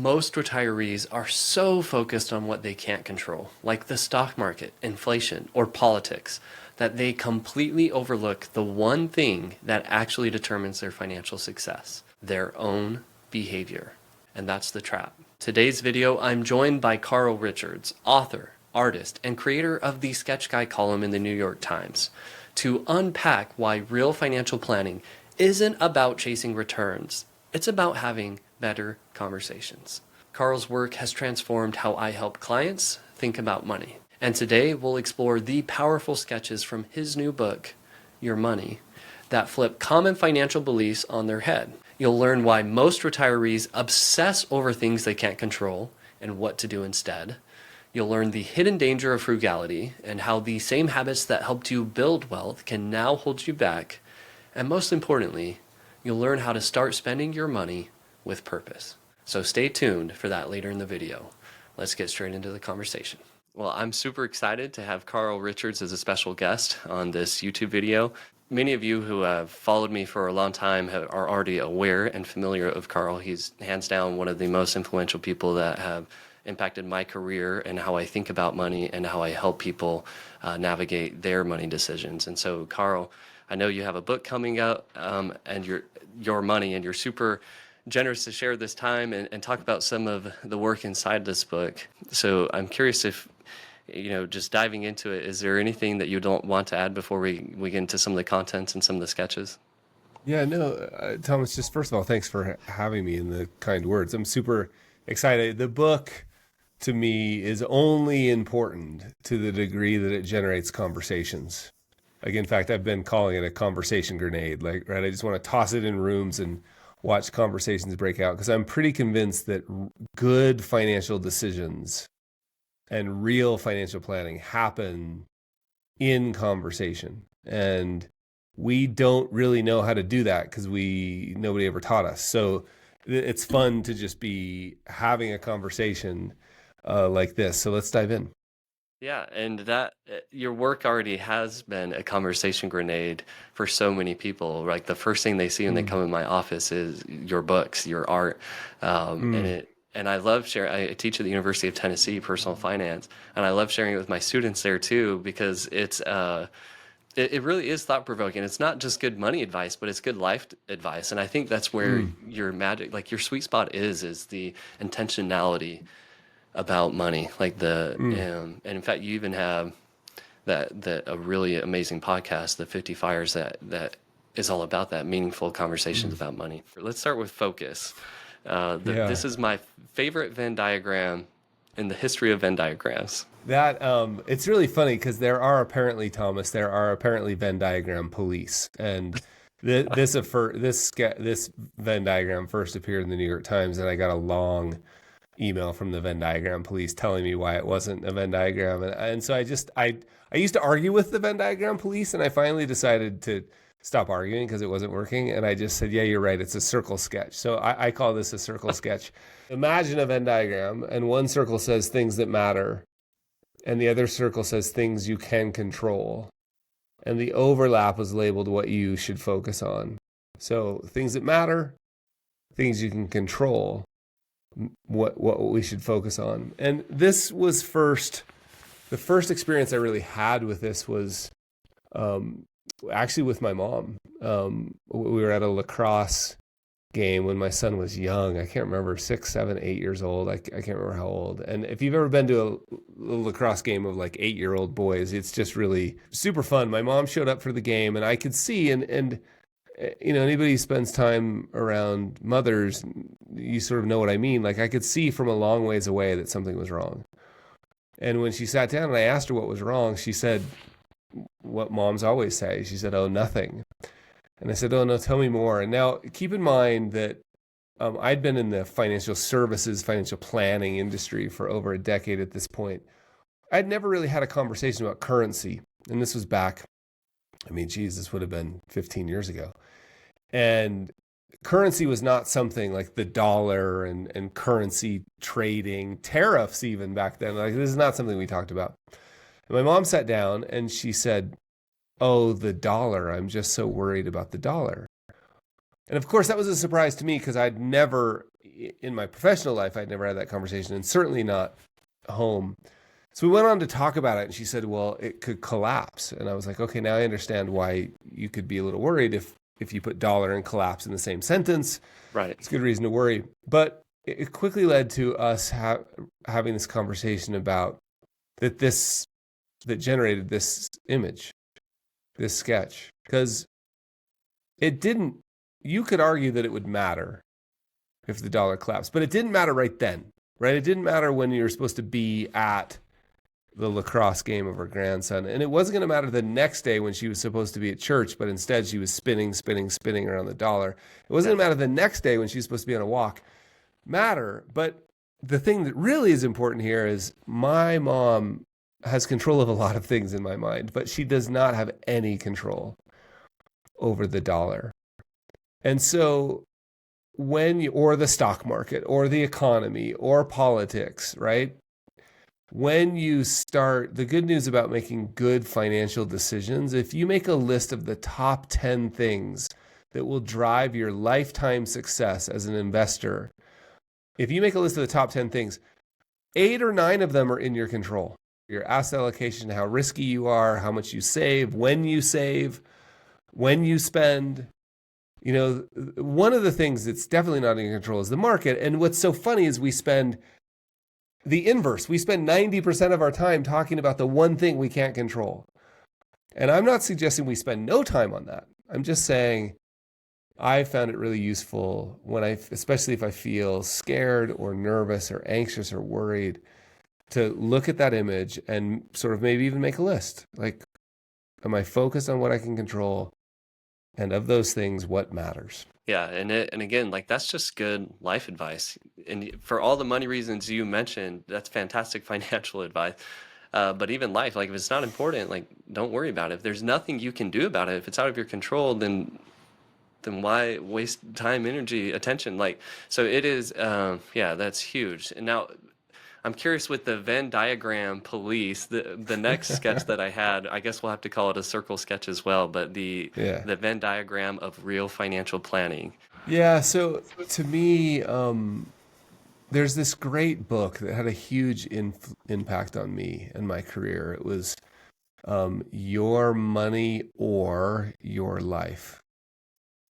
most retirees are so focused on what they can't control, like the stock market, inflation, or politics, that they completely overlook the one thing that actually determines their financial success, their own behavior. And that's the trap. Today's video, I'm joined by Carl Richards, author, artist, and creator of the Sketch Guy column in the New York Times, to unpack why real financial planning isn't about chasing returns. It's about having better conversations. Carl's work has transformed how I help clients think about money. And today we'll explore the powerful sketches from his new book, Your Money, that flip common financial beliefs on their head. You'll learn why most retirees obsess over things they can't control and what to do instead. You'll learn the hidden danger of frugality and how the same habits that helped you build wealth can now hold you back. And most importantly, you'll learn how to start spending your money with purpose. So stay tuned for that later in the video. Let's get straight into the conversation. Well, I'm super excited to have Carl Richards as a special guest on this YouTube video. Many of you who have followed me for a long time are already aware and familiar of Carl. He's hands down one of the most influential people that have impacted my career and how I think about money and how I help people navigate their money decisions. And so, Carl, I know you have a book coming out and your money, and you're super generous to share this time and talk about some of the work inside this book. So I'm curious if, just diving into it, is there anything that you don't want to add before we get into some of the contents and some of the sketches? Yeah, no, Thomas, just first of all, thanks for having me and the kind words. I'm super excited. The book, to me, is only important to the degree that it generates conversations. Like, in fact, I've been calling it a conversation grenade. Like, right, I just want to toss it in rooms and watch conversations break out, because I'm pretty convinced that good financial decisions and real financial planning happen in conversation. And we don't really know how to do that because nobody ever taught us. So it's fun to just be having a conversation like this. So let's dive in. Yeah, and that your work already has been a conversation grenade for so many people. Like the first thing they see when they come in my office is your books, your art, and I love sharing. I teach at the University of Tennessee personal finance, and I love sharing it with my students there too, because it really is thought provoking. It's not just good money advice, but it's good life advice, and I think that's where your magic, like your sweet spot, is the intentionality about money, like and in fact you even have that a really amazing podcast, the 50 Fires, that is all about that, meaningful conversations about money. Let's start with focus. This is my favorite Venn diagram in the history of Venn diagrams. That it's really funny because there are apparently Venn diagram police, and this Venn diagram first appeared in the New York Times, and I got a long email from the Venn diagram police telling me why it wasn't a Venn diagram. And so I used to argue with the Venn diagram police, and I finally decided to stop arguing because it wasn't working. And I just said, yeah, you're right. It's a circle sketch. So I call this a circle sketch. Imagine a Venn diagram, and one circle says things that matter, and the other circle says things you can control. And the overlap was labeled what you should focus on. So things that matter, things you can control, what we should focus on. And this was the first experience I really had with this was actually with my mom. We were at a lacrosse game when my son was young. I can't remember, 6, 7, 8 years old. I can't remember how old. And if you've ever been to a lacrosse game of like 8-year-old boys, it's just really super fun. My mom showed up for the game, and I could see, and anybody who spends time around mothers, you sort of know what I mean. Like, I could see from a long ways away that something was wrong. And when she sat down and I asked her what was wrong, she said what moms always say. She said, "Oh, nothing." And I said, "Oh, no, tell me more." And now keep in mind that I'd been in the financial services, financial planning industry for over a decade at this point. I'd never really had a conversation about currency. And this was back, this would have been 15 years ago. And currency was not something like the dollar and currency trading, tariffs even back then. Like, this is not something we talked about. And my mom sat down and she said, "Oh, the dollar. I'm just so worried about the dollar." And of course, that was a surprise to me because I'd never in my professional life, I'd never had that conversation, and certainly not home. So we went on to talk about it, and she said, well, it could collapse. And I was like, okay, now I understand why you could be a little worried if you put dollar and collapse in the same sentence. Right. It's a good reason to worry. But it quickly led to us having this conversation about that generated this image, this sketch. Because you could argue that it would matter if the dollar collapsed, but it didn't matter right then, right? It didn't matter when you were supposed to be at the lacrosse game of her grandson. And it wasn't going to matter the next day when she was supposed to be at church, but instead she was spinning around the dollar. It wasn't going to matter the next day when she was supposed to be on a walk. But the thing that really is important here is my mom has control of a lot of things in my mind, but she does not have any control over the dollar. And so or the stock market or the economy or politics, right? When you start, the good news about making good financial decisions, if you make a list of the top 10 things that will drive your lifetime success as an investor, if you make a list of the top 10 things, 8 or 9 of them are in your control. Your asset allocation, how risky you are, how much you save, when you spend. You know, one of the things that's definitely not in your control is the market. And what's so funny is we spend the inverse. We spend 90% of our time talking about the one thing we can't control. And I'm not suggesting we spend no time on that. I'm just saying I found it really useful especially if I feel scared or nervous or anxious or worried, to look at that image and sort of maybe even make a list. Like, am I focused on what I can control? And of those things, what matters? Yeah, and again, like, that's just good life advice. And for all the money reasons you mentioned, that's fantastic financial advice. But even life, like, if it's not important, like, don't worry about it. If there's nothing you can do about it, if it's out of your control, then why waste time, energy, attention? Like, so it is, yeah, that's huge. And now I'm curious with the Venn diagram police, the next sketch that I had, I guess we'll have to call it a circle sketch as well, but the Venn diagram of real financial planning. Yeah, so to me, there's this great book that had a huge impact on me and my career. It was Your Money or Your Life.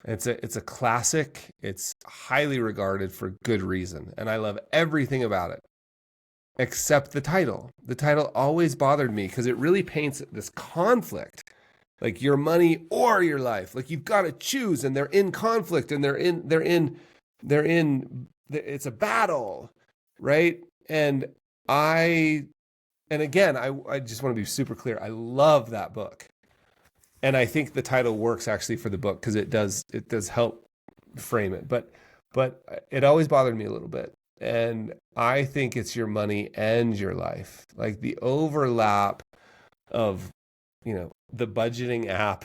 It's a classic. It's highly regarded for good reason, and I love everything about it except the title. The title always bothered me because it really paints this conflict, like your money or your life. Like, you've got to choose, and they're in conflict, and it's a battle, right? And again, I just want to be super clear. I love that book. And I think the title works actually for the book because it does help frame it. But it always bothered me a little bit. And I think it's your money and your life. Like, the overlap of, the budgeting app,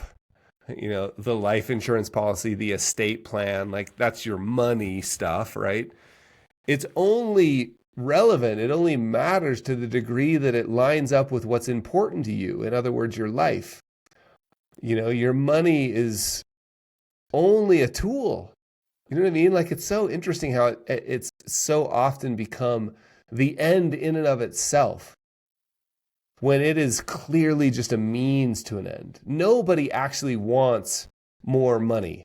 the life insurance policy, the estate plan, like, that's your money stuff, right? It's only relevant. It only matters to the degree that it lines up with what's important to you. In other words, your life. Your money is only a tool. You know what I mean? Like, it's so interesting how it's so often become the end in and of itself, when it is clearly just a means to an end. Nobody actually wants more money.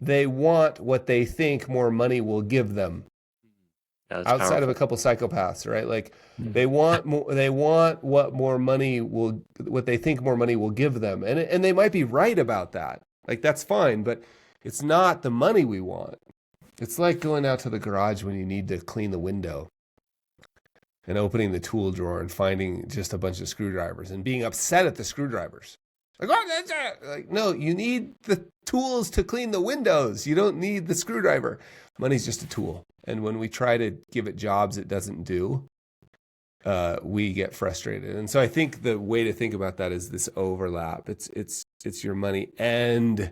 They want what they think more money will give them. Outside powerful. of a couple psychopaths, right? Like, they want what they think more money will give them. And they might be right about that. Like, that's fine, but it's not the money we want. It's like going out to the garage when you need to clean the window and opening the tool drawer and finding just a bunch of screwdrivers and being upset at the screwdrivers. Like, no, you need the tools to clean the windows. You don't need the screwdriver. Money's just a tool. And when we try to give it jobs it doesn't do, we get frustrated. And so I think the way to think about that is this overlap. It's your money and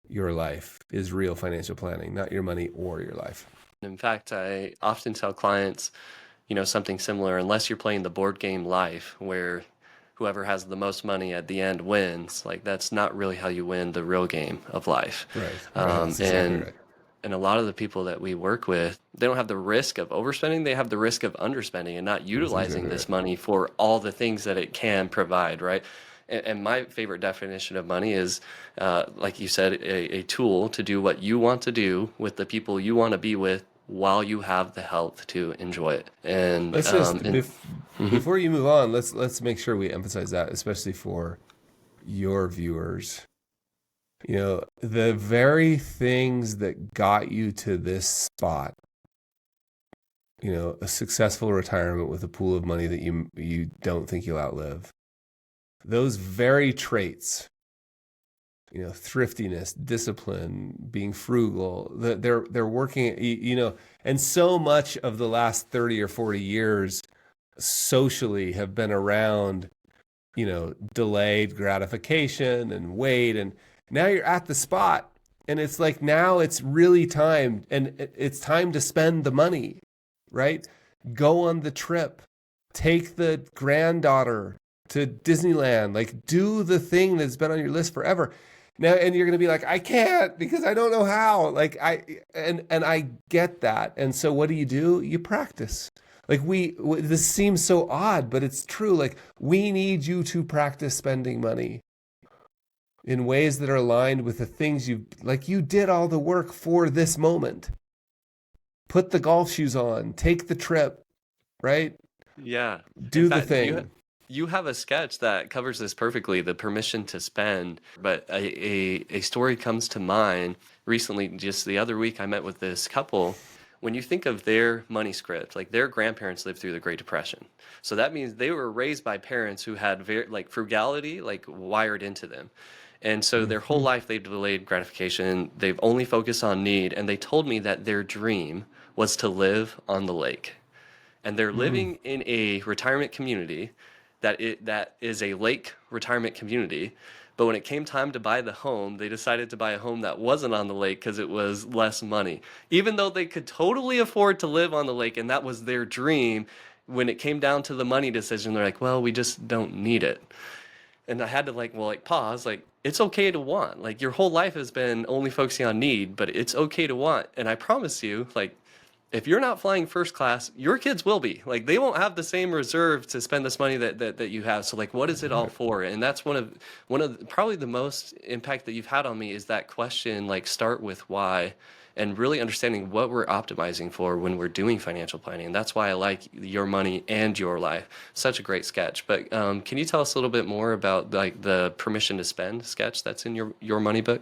your life is real financial planning, not your money or your life. In fact, I often tell clients, something similar. Unless you're playing the board game life, where whoever has the most money at the end wins, like, that's not really how you win the real game of life. Right. That's exactly right. And a lot of the people that we work with, they don't have the risk of overspending, they have the risk of underspending and not That's utilizing exactly this right. money for all the things that it can provide, right? And my favorite definition of money is, like you said, a tool to do what you want to do with the people you want to be with while you have the health to enjoy it. Let's just Mhm. before you move on, let's make sure we emphasize that, especially for your viewers. You know, the very things that got you to this spot, you know, a successful retirement with a pool of money that you don't think you'll outlive. Those very traits, you know, thriftiness, discipline, being frugal, they're working, you know, and so much of the last 30 or 40 years socially have been around, you know, delayed gratification and wait. And now you're at the spot. And it's like now it's really time, and it's time to spend the money, right? Go on the trip, take the granddaughter to Disneyland, like do the thing that's been on your list forever. Now, and you're going to be like, I can't because I don't know how. Like and I get that. And so what do? You practice. Like this seems so odd, but it's true. Like we need you to practice spending money in ways that are aligned with the things you did all the work for this moment. Put the golf shoes on, take the trip, right? Yeah. In Do the fact, thing. you have a sketch that covers this perfectly, the permission to spend. But a story comes to mind recently, just the other week, I met with this couple. When you think of their money script, like their grandparents lived through the Great Depression. So that means they were raised by parents who had very like frugality like wired into them. And so their whole Mm-hmm. life they've delayed gratification. They've only focused on need. And they told me that their dream was to live on the lake, and they're Mm. living in a retirement community that is a lake retirement community. But when it came time to buy the home, they decided to buy a home that wasn't on the lake because it was less money. Even though they could totally afford to live on the lake and that was their dream, when it came down to the money decision, they're like, well, we just don't need it. And I had to like pause, like it's okay to want. Like your whole life has been only focusing on need, but it's okay to want. And I promise you, like if you're not flying first class, your kids will be. Like they won't have the same reserve to spend this money that you have. So like what is it all Right. for? And that's one of probably the most impact that you've had on me is that question, like start with why, and really understanding what we're optimizing for when we're doing financial planning. And that's why I like your money and your life. Such a great sketch. But can you tell us a little bit more about like the permission to spend sketch that's in your money book?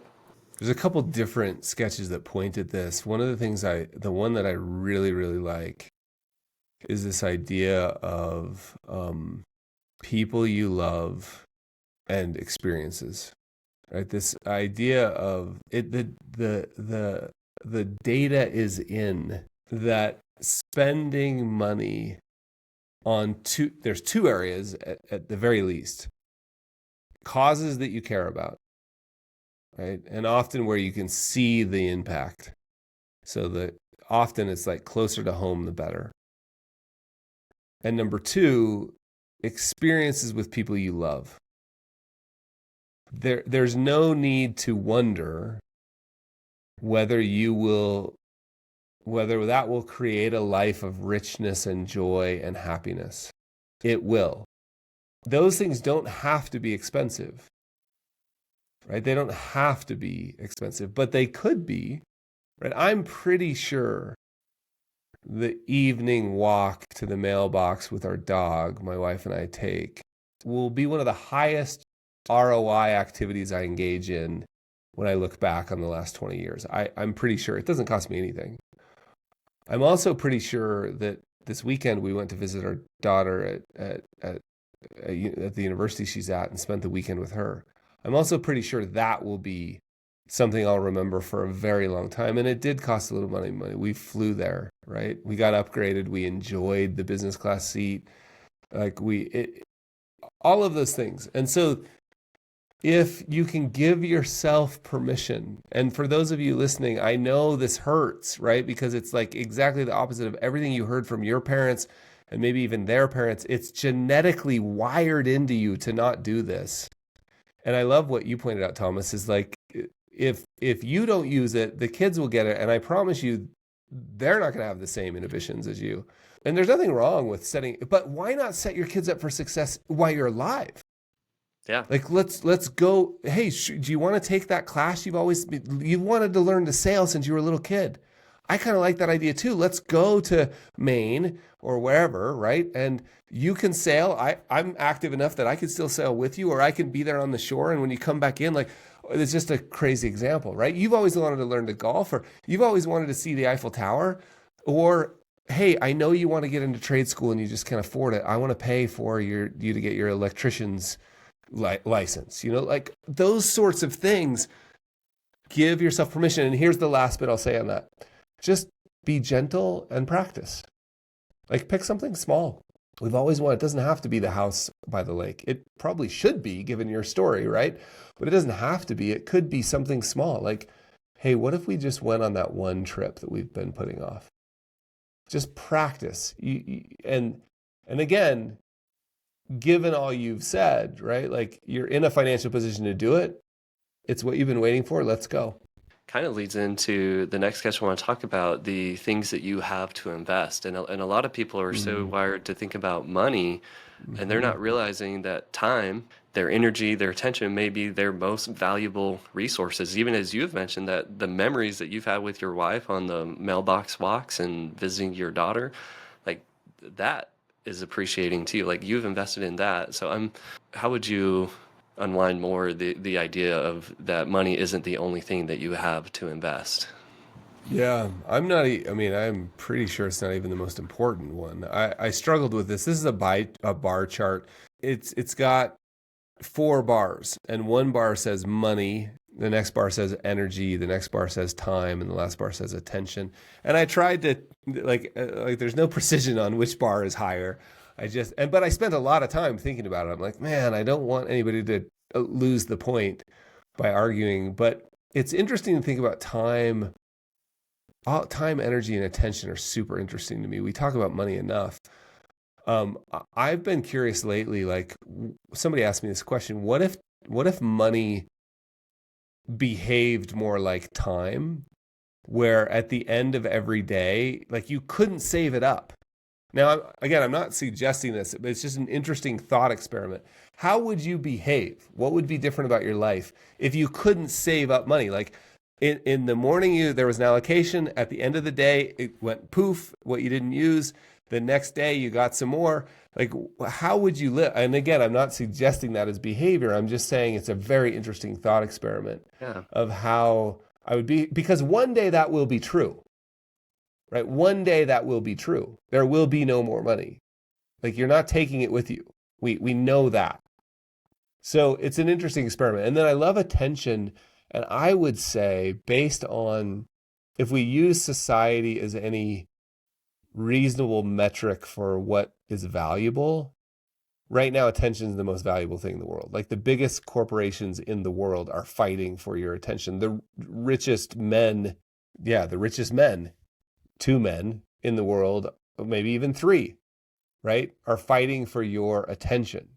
There's a couple different sketches that point at this. One of the things the one that I really, really like is this idea of people you love and experiences, right? This idea of it, the data is in that spending money on there's two areas at the very least, causes that you care about, right? And often where you can see the impact. So that often it's like closer to home, the better. And number two, experiences with people you love. There's no need to wonder whether that will create a life of richness and joy and happiness. It will. Those things don't have to be expensive, right? They don't have to be expensive, but they could be, right? I'm pretty sure the evening walk to the mailbox with our dog, my wife and I take, will be one of the highest ROI activities I engage in when I look back on the last 20 years. I'm pretty sure it doesn't cost me anything. I'm also pretty sure that this weekend we went to visit our daughter at the university she's at and spent the weekend with her. I'm also pretty sure that will be something I'll remember for a very long time. And it did cost a little money. We flew there, right? We got upgraded. We enjoyed the business class seat. Like all of those things. And so if you can give yourself permission, and for those of you listening, I know this hurts, right? Because it's like exactly the opposite of everything you heard from your parents and maybe even their parents. It's genetically wired into you to not do this. And I love what you pointed out, Thomas, is like, if if you don't use it, the kids will get it. And I promise you, they're not going to have the same inhibitions as you. And there's nothing wrong with setting, but why not set your kids up for success while you're alive? Yeah. Like, let's go. Hey, do you want to take that class you wanted to learn to sail since you were a little kid? I kind of like that idea too. Let's go to Maine or wherever, right? And you can sail. I'm active enough that I can still sail with you, or I can be there on the shore. And when you come back in, like, it's just a crazy example, right? You've always wanted to learn to golf, or you've always wanted to see the Eiffel Tower, or hey, I know you want to get into trade school and you just can't afford it. I want to pay for you to get your electrician's license. Like those sorts of things. Give yourself permission. And here's the last bit I'll say on that. Just be gentle and practice. Like pick something small. We've always wanted, it doesn't have to be the house by the lake. It probably should be given your story, right? But it doesn't have to be. It could be something small. Like, hey, what if we just went on that one trip that we've been putting off? Just practice. And again, given all you've said, right? Like you're in a financial position to do it. It's what you've been waiting for. Let's go. Kind of leads into the next question I want to talk about, the things that you have to invest. And a lot of people are so wired to think about money, and they're not realizing that time, their energy, their attention may be their most valuable resources. Even as you've mentioned, that the memories that you've had with your wife on the mailbox walks and visiting your daughter, like that is appreciating to you. Like you've invested in that. So how would you unwind more the idea of that money isn't the only thing that you have to invest? Yeah, I'm pretty sure it's not even the most important one. I struggled with this. This is a bar chart. It's got 4 bars, and one bar says money, the next bar says energy, the next bar says time, and the last bar says attention. And I tried to like there's no precision on which bar is higher. But I spent a lot of time thinking about it. I'm like, man, I don't want anybody to lose the point by arguing. But it's interesting to think about time. Time, energy, and attention are super interesting to me. We talk about money enough. I've been curious lately. Like somebody asked me this question: What if money behaved more like time, where at the end of every day, like you couldn't save it up? Now, again, I'm not suggesting this, but it's just an interesting thought experiment. How would you behave? What would be different about your life if you couldn't save up money? Like in the morning, there was an allocation. At the end of the day, it went poof, what you didn't use. The next day, you got some more. Like, how would you live? And again, I'm not suggesting that as behavior. I'm just saying it's a very interesting thought experiment of how I would be, because one day that will be true. Right? One day that will be true. There will be no more money. Like you're not taking it with you. We know that. So it's an interesting experiment. And then I love attention. And I would say, based on if we use society as any reasonable metric for what is valuable, right now attention is the most valuable thing in the world. Like the biggest corporations in the world are fighting for your attention. The richest men, 2 men in the world, maybe even 3, right, are fighting for your attention.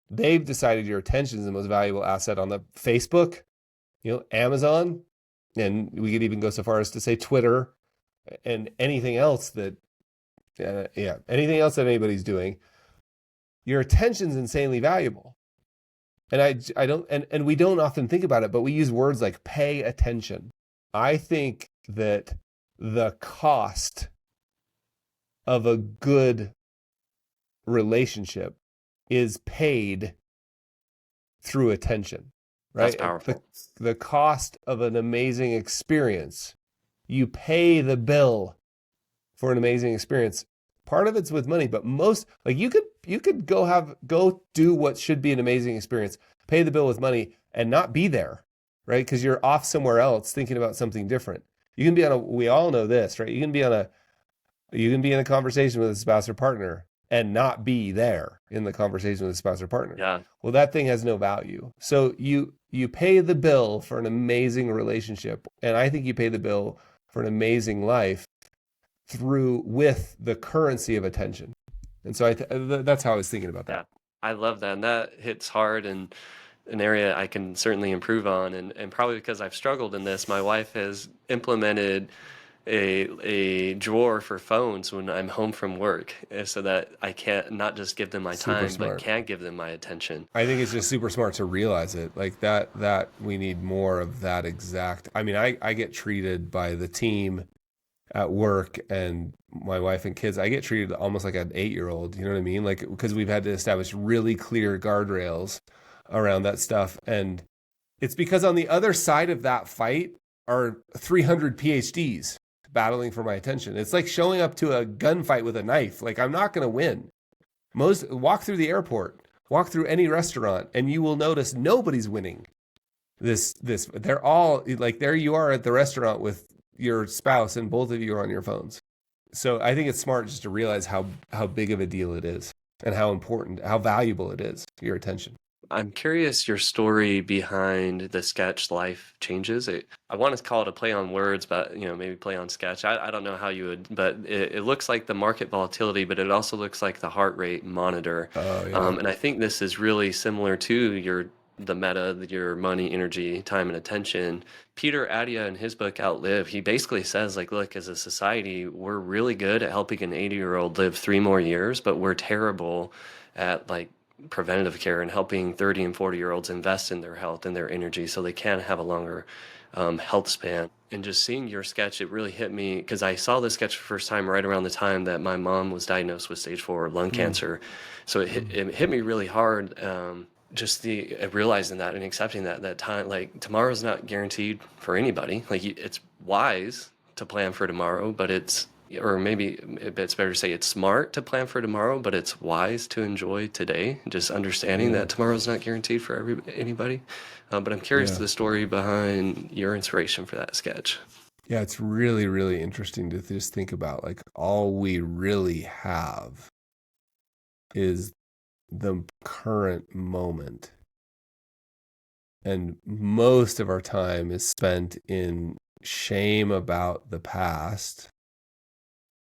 They've decided your attention is the most valuable asset on the Facebook, Amazon, and we could even go so far as to say Twitter and anything else that, anything else that anybody's doing. Your attention's insanely valuable. And I don't, and we don't often think about it, but we use words like pay attention. I think that the cost of a good relationship is paid through attention, right? That's powerful. The cost of an amazing experience, you pay the bill for an amazing experience. Part of it's with money, but most, like you could go do what should be an amazing experience, pay the bill with money and not be there, right? Because you're off somewhere else thinking about something different. You can be we all know this, right? You can be in a conversation with a spouse or partner and not be there in the conversation with a spouse or partner. Yeah. Well, that thing has no value. So you pay the bill for an amazing relationship. And I think you pay the bill for an amazing life with the currency of attention. And so that's how I was thinking about that. Yeah, I love that. And that hits hard. And an area I can certainly improve on. And probably because I've struggled in this, my wife has implemented a drawer for phones when I'm home from work, so that I can't not just give them my Super time, but smart. can give them my attention. I think it's just super smart to realize it. Like that we need more of that exact. I mean, I get treated by the team at work and my wife and kids. I get treated almost like an 8-year-old, you know what I mean? Like, because we've had to establish really clear guardrails around that stuff. And it's because on the other side of that fight are 300 PhDs battling for my attention. It's like showing up to a gunfight with a knife. Like, I'm not going to win. Walk through the airport, walk through any restaurant, and you will notice nobody's winning. They're all like, there you are at the restaurant with your spouse and both of you are on your phones. So I think it's smart just to realize how big of a deal it is and how important, how valuable it is, your attention. I'm curious your story behind the sketch Life Changes. I want to call it a play on words, but maybe play on sketch. I don't know how you would, but it looks like the market volatility, but it also looks like the heart rate monitor. Oh, yeah. And I think this is really similar to the meta, your money, energy, time, and attention. Peter Attia in his book Outlive, he basically says, like, look, as a society, we're really good at helping an 80-year-old live 3 more years, but we're terrible at like preventative care and helping 30 and 40-year-olds invest in their health and their energy so they can have a longer health span. And just seeing your sketch, it really hit me because I saw this sketch for the first time right around the time that my mom was diagnosed with stage 4 lung cancer. So it hit me really hard. Just realizing that and accepting that time, like, tomorrow's not guaranteed for anybody. Like, it's wise to plan for tomorrow, but or maybe it's better to say it's smart to plan for tomorrow, but it's wise to enjoy today. Just understanding that tomorrow's not guaranteed for anybody. But I'm curious to the story behind your inspiration for that sketch. Yeah, it's really, really interesting to just think about, like, all we really have is the current moment. And most of our time is spent in shame about the past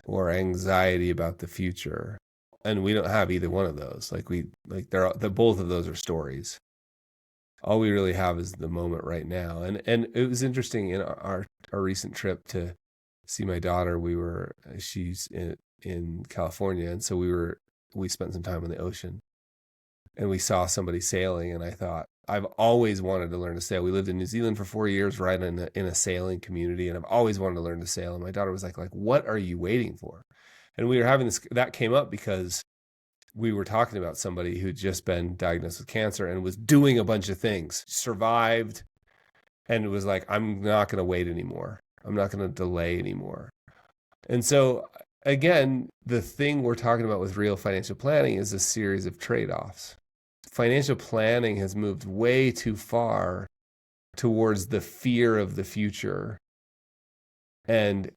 or anxiety about the future. And we don't have either one of those. Both of those are stories. All we really have is the moment right now. And it was interesting in our recent trip to see my daughter. She's in California, and so we spent some time on the ocean, and we saw somebody sailing, and I thought, I've always wanted to learn to sail. We lived in New Zealand for 4 years, right in a sailing community, and I've always wanted to learn to sail. And my daughter was like, what are you waiting for? And we were having that came up because we were talking about somebody who'd just been diagnosed with cancer and was doing a bunch of things, survived, and was like, I'm not going to wait anymore. I'm not going to delay anymore. And so, again, the thing we're talking about with real financial planning is a series of trade-offs. Financial planning has moved way too far towards the fear of the future. And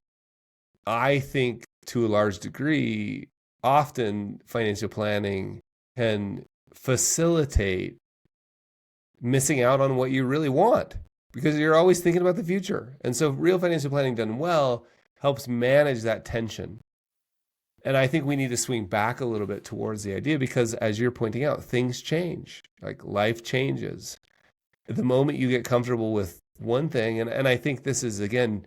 I think to a large degree, often financial planning can facilitate missing out on what you really want because you're always thinking about the future. And so real financial planning done well helps manage that tension. And I think we need to swing back a little bit towards the idea because, as you're pointing out, things change, like life changes. The moment you get comfortable with one thing, and I think this is, again,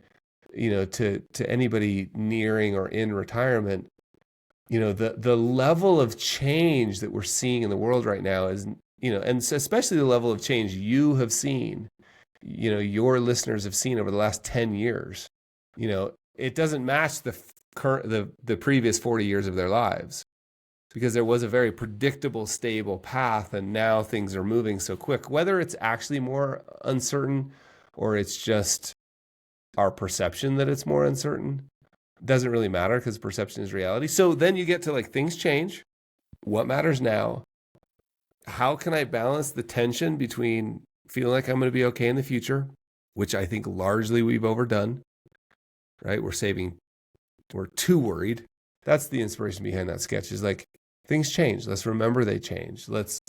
to anybody nearing or in retirement, the level of change that we're seeing in the world right now is, and especially the level of change you have seen, your listeners have seen over the last 10 years, it doesn't match the previous 40 years of their lives because there was a very predictable, stable path, and now things are moving so quick. Whether it's actually more uncertain or it's just our perception that it's more uncertain doesn't really matter because perception is reality. So then you get to, like, things change. What matters now? How can I balance the tension between feeling like I'm going to be okay in the future, which I think largely we've overdone, right? We're too worried. That's the inspiration behind that sketch, is like, things change. Let's remember they change. Let's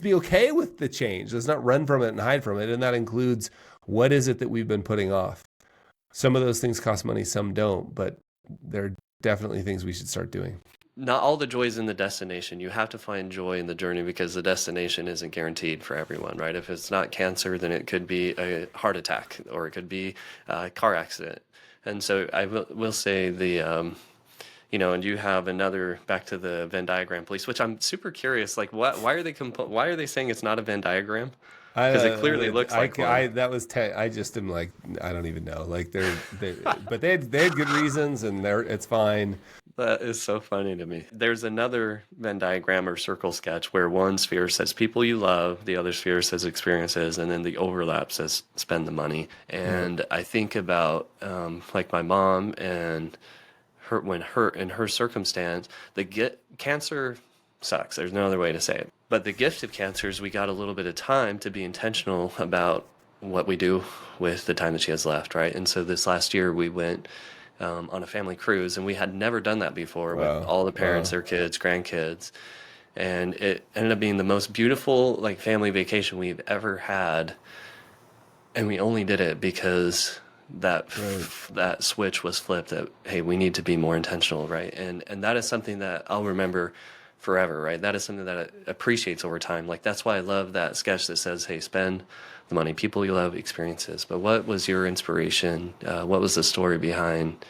be okay with the change. Let's not run from it and hide from it. And that includes, what is it that we've been putting off? Some of those things cost money, some don't, but they're definitely things we should start doing. not all the joy is in the destination. You have to find joy in the journey because the destination isn't guaranteed for everyone, right? If it's not cancer, then it could be a heart attack or it could be a car accident. And so I will say and you have another back to the Venn diagram police, which I'm super curious. Like, why are they why are they saying it's not a Venn diagram? Because it clearly looks like one. that was I just am like, I don't even know. Like but they had good reasons, and it's fine. That is so funny to me. There's another Venn diagram or circle sketch where one sphere says people you love, the other sphere says experiences, and then the overlap says spend the money. And I think about like my mom and in her circumstance, cancer sucks. There's no other way to say it. But the gift of cancer is we got a little bit of time to be intentional about what we do with the time that she has left, right? And so this last year we went on a family cruise, and we had never done that before with all the parents, their kids, grandkids. And it ended up being the most beautiful like family vacation we've ever had. And we only did it because that switch was flipped that, hey, we need to be more intentional, right? And that is something that I'll remember forever, right? That is something that appreciates over time. Like, that's why I love that sketch that says, hey, spend the money, people you love, experiences. But what was your inspiration? What was the story behind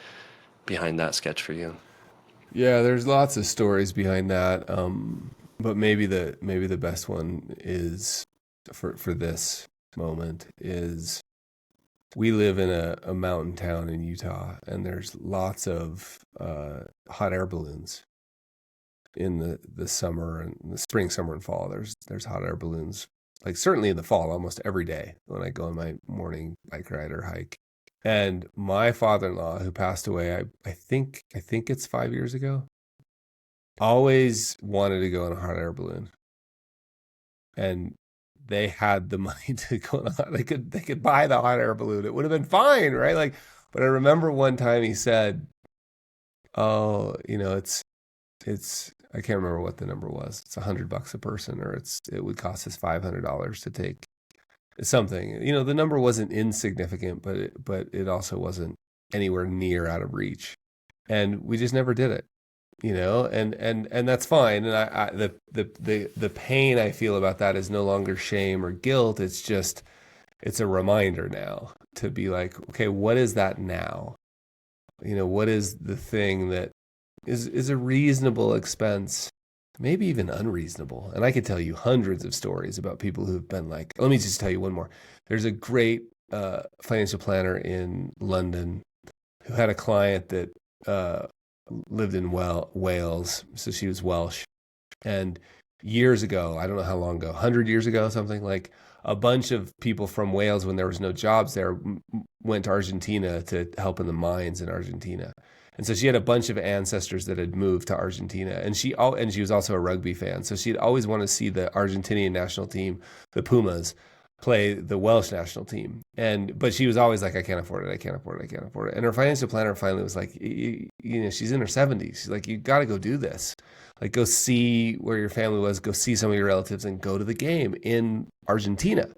that sketch for you? Yeah, there's lots of stories behind that. But maybe the best one is for this moment is we live in a mountain town in Utah, and there's lots of hot air balloons in the summer and the spring, summer, and fall. There's hot air balloons, like certainly in the fall, almost every day when I go on my morning bike ride or hike. And my father-in-law, who passed away, I think it's 5 years ago, always wanted to go on a hot air balloon, and they had the money to go on. They could buy the hot air balloon. It would have been fine, right? Like, but I remember one time he said, "Oh, it's I can't remember what the number was. It's $100 a person, or it would cost us $500 to take something." The number wasn't insignificant, but it also wasn't anywhere near out of reach, and we just never did it. And that's fine. And the pain I feel about that is no longer shame or guilt. It's a reminder now to be like, okay, what is that now? What is the thing that is a reasonable expense, maybe even unreasonable? And I could tell you hundreds of stories about people who've been like, let me just tell you one more. There's a great financial planner in London who had a client that lived in Wales, so she was Welsh. And years ago, I don't know how long ago, 100 years ago, something, like a bunch of people from Wales, when there was no jobs there, went to Argentina to help in the mines in Argentina. And so she had a bunch of ancestors that had moved to Argentina, and she was also a rugby fan. So she'd always want to see the Argentinian national team, the Pumas, play the Welsh national team. But she was always like, I can't afford it. I can't afford it. I can't afford it. And her financial planner finally was like, she's in her 70s. She's like, you got to go do this. Like, go see where your family was, go see some of your relatives, and go to the game in Argentina.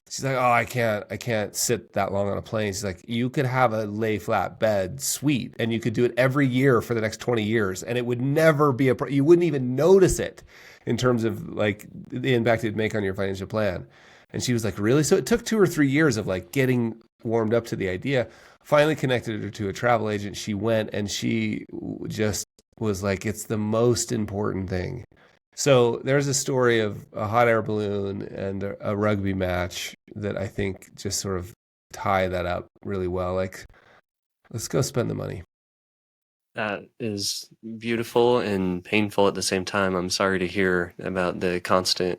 She's like, oh, I can't sit that long on a plane. She's like, you could have a lay flat bed suite, and you could do it every year for the next 20 years. And it would never be you wouldn't even notice it in terms of like the impact it'd make on your financial plan. And she was like, really? So it took 2 or 3 years of like getting warmed up to the idea. Finally connected her to a travel agent. She went, and she just was like, it's the most important thing. So there's a story of a hot air balloon and a rugby match that I think just sort of tie that up really well. Like, let's go spend the money. That is beautiful and painful at the same time. I'm sorry to hear about the constant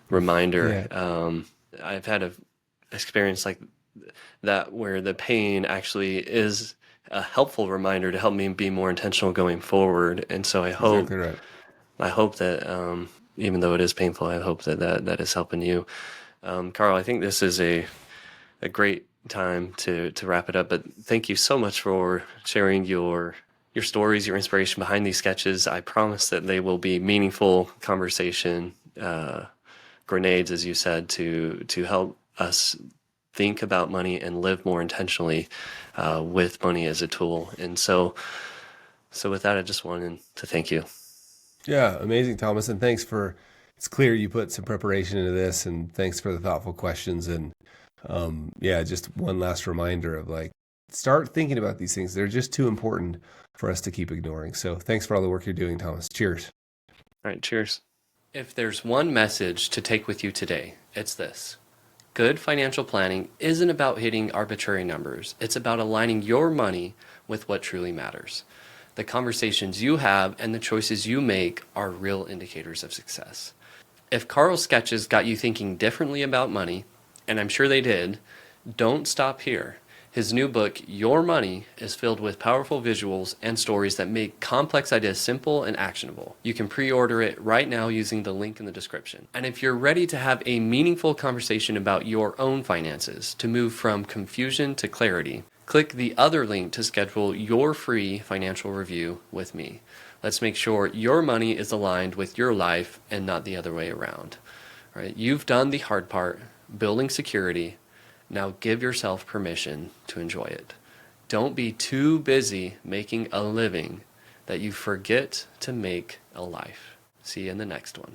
reminder. Yeah. I've had a experience like that where the pain actually is a helpful reminder to help me be more intentional going forward. And so Exactly right. I hope that even though it is painful, I hope that is helping you. Carl, I think this is a great time to wrap it up. But thank you so much for sharing your stories, your inspiration behind these sketches. I promise that they will be meaningful conversation grenades, as you said, to help us think about money and live more intentionally with money as a tool. And so So with that, I just wanted to thank you. Yeah, amazing, Thomas. And thanks for, it's clear you put some preparation into this, and thanks for the thoughtful questions. And yeah, just one last reminder of like, start thinking about these things. They're just too important for us to keep ignoring. So thanks for all the work you're doing, Thomas. Cheers. All right, cheers. If there's one message to take with you today, it's this. Good financial planning isn't about hitting arbitrary numbers. It's about aligning your money with what truly matters. The conversations you have and the choices you make are real indicators of success. If Carl's sketches got you thinking differently about money, and I'm sure they did, don't stop here. His new book, Your Money, is filled with powerful visuals and stories that make complex ideas simple and actionable. You can pre-order it right now using the link in the description. And if you're ready to have a meaningful conversation about your own finances, to move from confusion to clarity, click the other link to schedule your free financial review with me. Let's make sure your money is aligned with your life and not the other way around. All right, you've done the hard part, building security. Now give yourself permission to enjoy it. Don't be too busy making a living that you forget to make a life. See you in the next one.